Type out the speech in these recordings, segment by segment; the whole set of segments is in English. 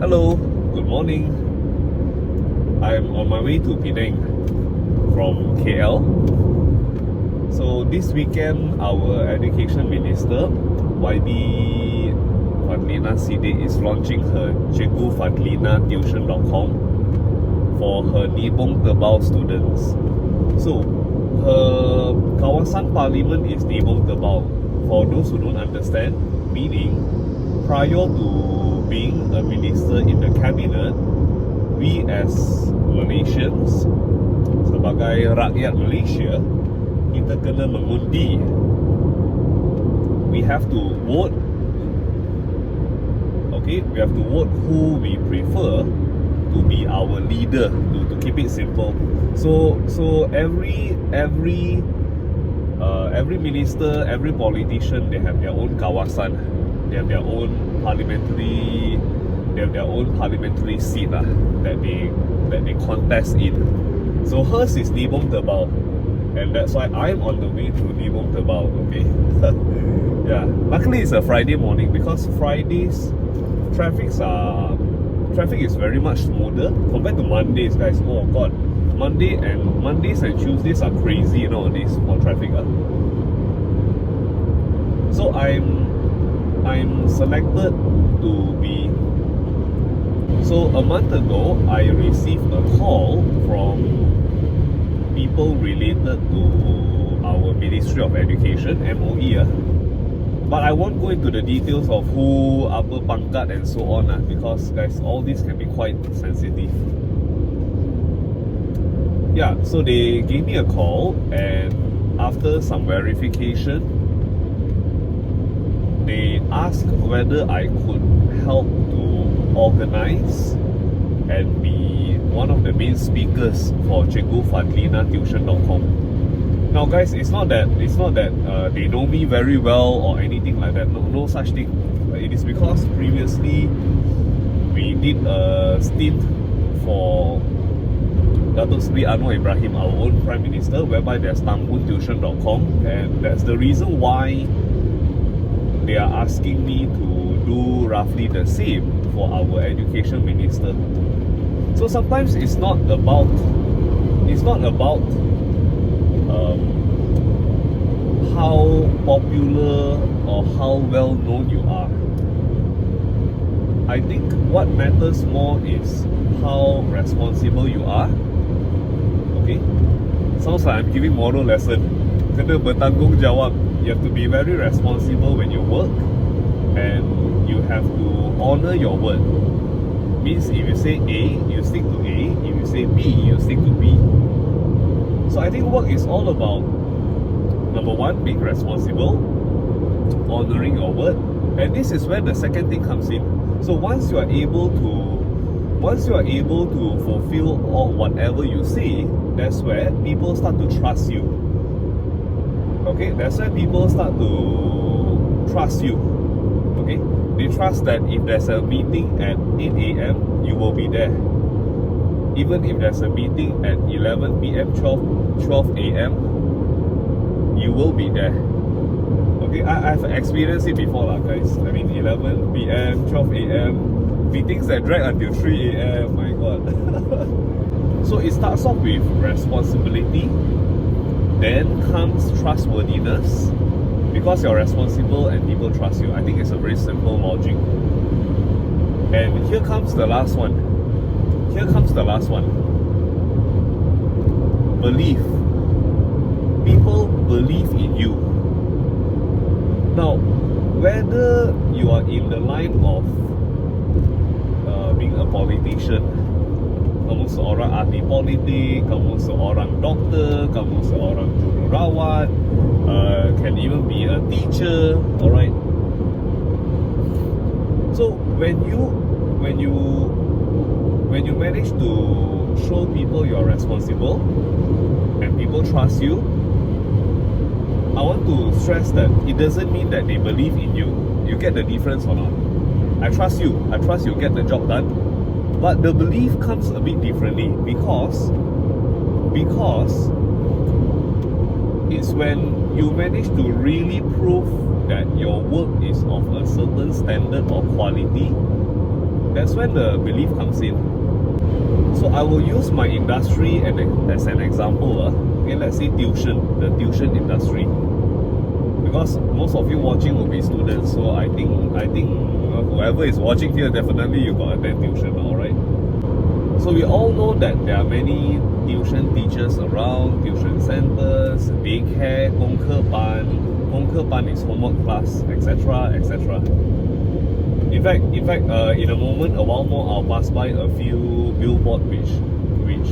Hello, good morning. I'm on my way to Penang from KL. So this weekend, our Education Minister, YB Fadlina Siddiq, is launching her cikgufadlinatuition.com for her Nibong Tebau students. So, her kawasan parliament is Nibong Tebau. For those who don't understand, meaning prior to being a minister in the cabinet, we as Malaysians, sebagai rakyat Malaysia, kita kena mengundi. We have to vote. Okay, we have to vote who we prefer to be our leader. To keep it simple. So every minister, every politician, they have their own kawasan. They have their own parliamentary seat that they contest in. So hers is Nibong Tebau, and that's why I'm on the way to Nibong Tebau. Okay, yeah. Luckily it's a Friday morning, because Fridays traffic is very much smoother compared to Mondays, guys. Oh God, Mondays and Tuesdays are crazy nowadays for traffic. So I'm selected to be. So a month ago, I received a call from people related to our Ministry of Education, MOE. But I won't go into the details of who, apa pangkat and so on, because guys, all this can be quite sensitive. Yeah, so they gave me a call, and after some verification, they asked whether I could help to organize and be one of the main speakers for cikgufadlinatuition.com. Now guys, it's not that they know me very well or anything like that. No such thing. It is because previously we did a stint for Datuk Seri Anwar Ibrahim, our own Prime Minister, whereby there's tampuntuition.com, and that's the reason why they are asking me to do roughly the same for our Education Minister. So sometimes it's not about how popular or how well known you are. I think what matters more is how responsible you are. Okay? Sounds like I'm giving moral lesson. Kena bertanggungjawab. You have to be very responsible when you work, and you have to honor your word. Means if you say A, you stick to A. If you say B, you stick to B. So I think work is all about, number one, being responsible, honoring your word, and this is where the second thing comes in. So once you are able to fulfill whatever you say, that's where people start to trust you. Okay, that's why people start to trust you. Okay, they trust that if there's a meeting at 8 a.m., you will be there. Even if there's a meeting at 11 p.m., 12 a.m., you will be there. Okay, I've experienced it before, guys. I mean, 11 p.m., 12 a.m., meetings that drag until 3 a.m. My God. So it starts off with responsibility. Then comes trustworthiness, because you're responsible and people trust you. I think it's a very simple logic. And here comes the last one. Belief. People believe in you. Now, whether you are in the line of being a politician, kamu seorang ahli politik, kamu seorang doktor, kamu seorang jururawat, can even be a teacher, alright? So when you manage to show people you're responsible and people trust you, I want to stress that it doesn't mean that they believe in you. You get the difference or not? I trust you get the job done. But the belief comes a bit differently, because it's when you manage to really prove that your work is of a certain standard or quality, That's when the belief comes in. So I will use my industry as an example. Okay, let's say tuition, the tuition industry. Because most of you watching will be students, so I think whoever is watching here, definitely you got attend tuition, alright? So we all know that there are many tuition teachers around, tuition centers, daycare, 功课班 is homework class, etc., etc. In fact, in a moment, a while more, I'll pass by a few billboard which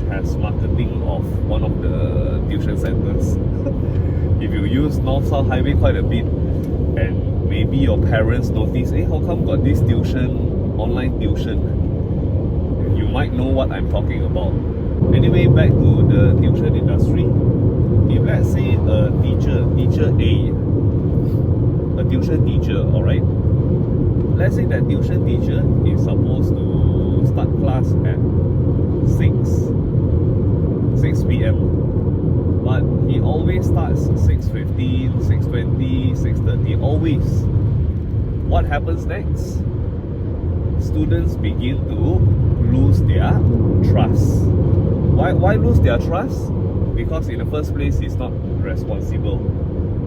has marketing of one of the tuition centers. If you use North-South Highway quite a bit, and maybe your parents notice, how come got this tuition, online tuition? You might know what I'm talking about. Anyway, back to the tuition industry. If let's say a teacher A, a tuition teacher, alright? Let's say that tuition teacher is supposed to start class at 6 p.m. But he always starts 6:15, 6:20, 6:30, always. What happens next? Students begin to lose their trust. Why lose their trust? Because in the first place, he's not responsible.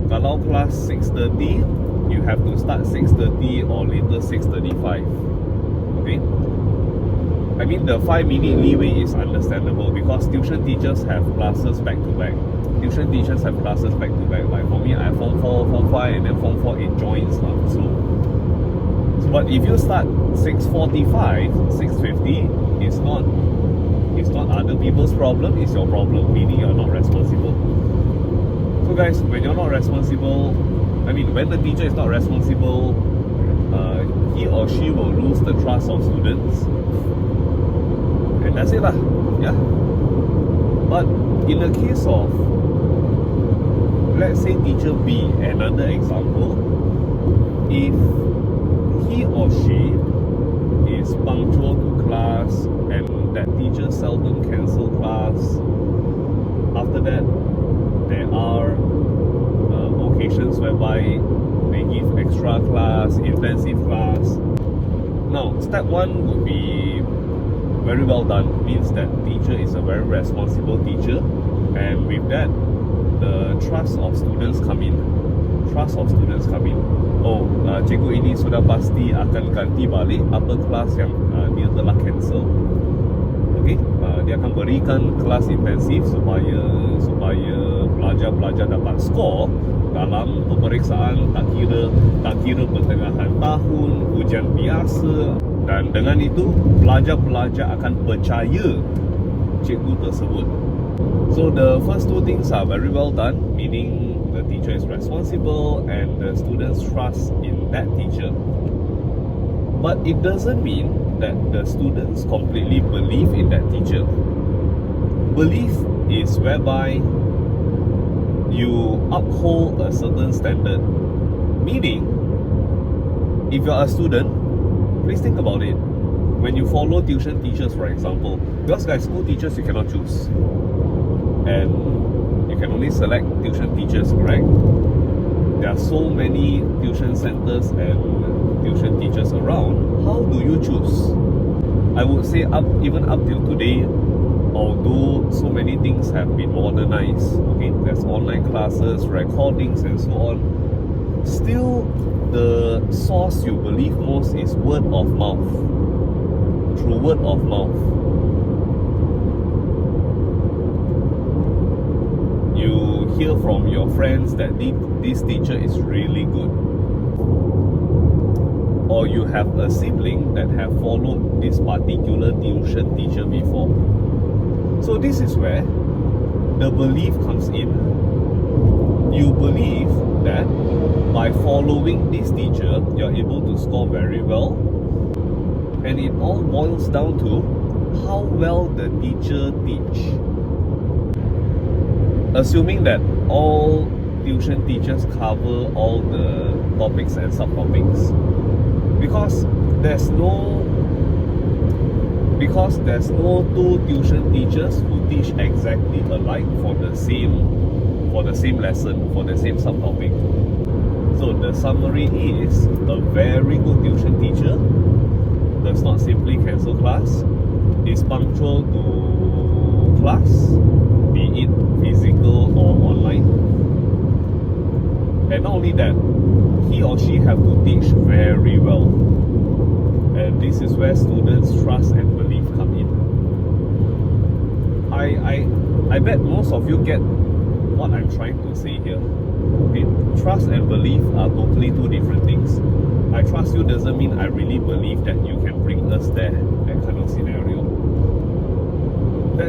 Kalau class 6:30, you have to start 6:30 or later 6:35. Okay? I mean, the 5-minute leeway is understandable because tuition teachers have classes back to back. Like for me, I have Form 4, Form 5, and then Form 4 it joins. So, but if you start 6:45, 6:50, it's not other people's problem, it's your problem, meaning you're not responsible. So guys, when you're not responsible, when the teacher is not responsible, he or she will lose the trust of students. And that's it lah. Yeah. But in the case of, let's say teacher B, another example, if he or she is punctual to class and that teacher seldom cancel class, after that there are occasions whereby they give extra class, intensive class. Now, step 1 would be very well done, means that teacher is a very responsible teacher, and with that the trust of students come in. Cikgu ini sudah pasti akan ganti balik apa kelas yang dia telah cancel. Okay, dia akan berikan kelas intensif supaya pelajar dapat skor dalam pemeriksaan tak kira pertengahan tahun, ujian biasa, dan dengan itu pelajar akan percaya cikgu tersebut. So the first 2 things are very well done, meaning the teacher is responsible and the students trust in that teacher. But it doesn't mean that the students completely believe in that teacher. Belief is whereby you uphold a certain standard. Meaning, if you're a student, please think about it. When you follow tuition teachers, for example, because guys, school teachers you cannot choose, and you can only select tuition teachers, correct? There are so many tuition centers and tuition teachers around. How do you choose? I would say even up till today, although so many things have been modernized, okay, there's online classes, recordings, and so on, still the source you believe most is word of mouth. Through word of mouth, you hear from your friends that this teacher is really good, or you have a sibling that have followed this particular tuition teacher before. So this is where the belief comes in. You believe that by following this teacher, you're able to score very well. And it all boils down to how well the teacher teach. Assuming that all tuition teachers cover all the topics and subtopics. Because there's no 2 tuition teachers who teach exactly alike for the same lesson, for the same subtopic. So the summary is, a very good tuition teacher does not not simply cancel class, is punctual to class, be it physical or online. And not only that, he or she have to teach very well. And this is where students' trust and belief come in. I bet most of you get what I'm trying to say here. Okay? Trust and belief are totally two different things. I trust you doesn't mean I really believe that you can bring us there, that kind of scenario.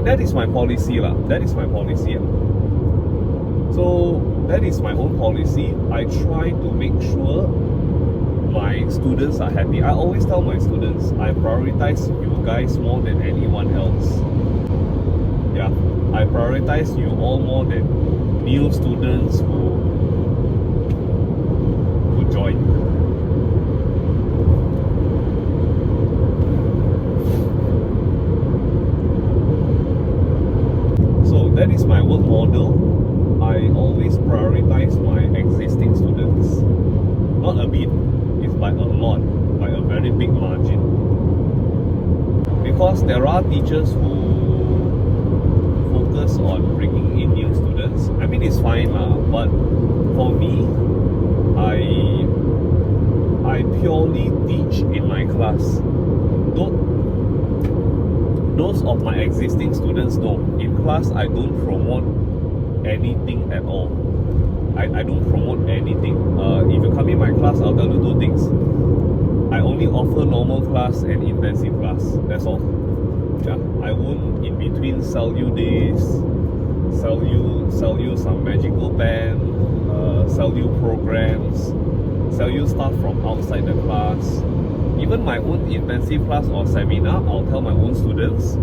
That is my policy lah. That is my policy. So that is my own policy. I try to make sure my students are happy. I always tell my students, I prioritize you guys more than anyone else. Yeah, I prioritize you all more than new students who join. So that is my work model. I always prioritize my existing students. Not a bit, it's by a lot, by a very big margin. Because there are teachers who focus on bringing in new students. I mean, it's fine lah, but for me, I purely teach in my class. Those of my existing students know, in class I don't promote anything at all. I don't promote anything. If you come in my class, I'll tell you two things. I only offer normal class and intensive class. That's all. Yeah, I won't in between sell you this, sell you some magical pen, sell you programs, sell you stuff from outside the class. Even my own intensive class or seminar, I'll tell my own students,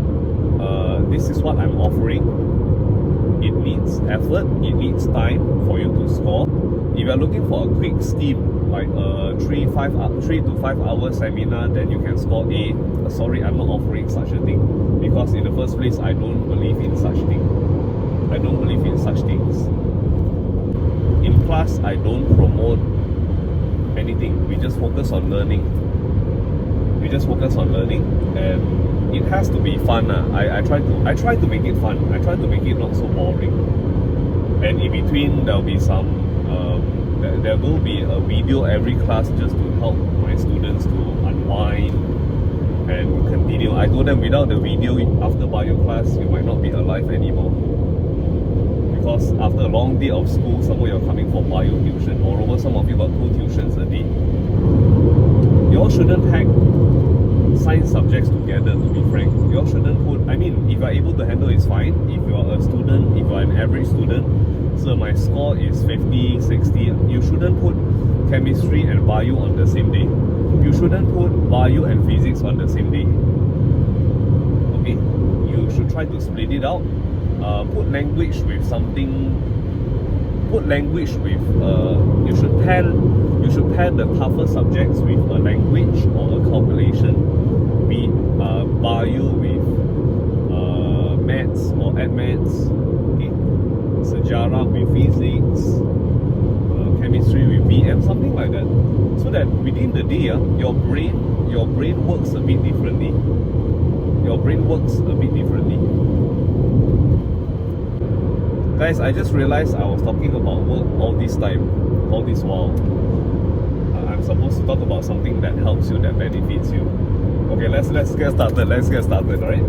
this is what I'm offering. It needs effort, it needs time for you to score. If you're looking for a quick scheme, like a 3 to 5 hour seminar, then you can score A. Sorry, I'm not offering such a thing. Because in the first place, I don't believe in such things. I don't believe in such things. In class, I don't promote anything. We just focus on learning. And it has to be fun. I try to make it fun. I try to make it not so boring. And in between, there'll be some there will be a video every class just to help my students to unwind and continue. I told them without the video after bio class, you might not be alive anymore. Because after a long day of school, some of you are coming for bio tuition. Moreover, some of you got 2 tuitions a day. You all shouldn't hack science subjects together, to be frank. You all shouldn't put, I mean, if you are able to handle it's fine. If you are a student, if you are an average student, so my score is 50, 60, you shouldn't put chemistry and bio on the same day. You shouldn't put bio and physics on the same day. Okay? You should try to split it out. Put language with something. Put language with, you should pair the tougher subjects with a language or a calculation. Be bio with maths or ed maths, okay? Sejarah with physics, chemistry with BM, something like that. So that within the day, your brain works a bit differently. Guys, I just realized I was talking about work all this while. I'm supposed to talk about something that helps you, that benefits you. Okay, let's get started. Alright?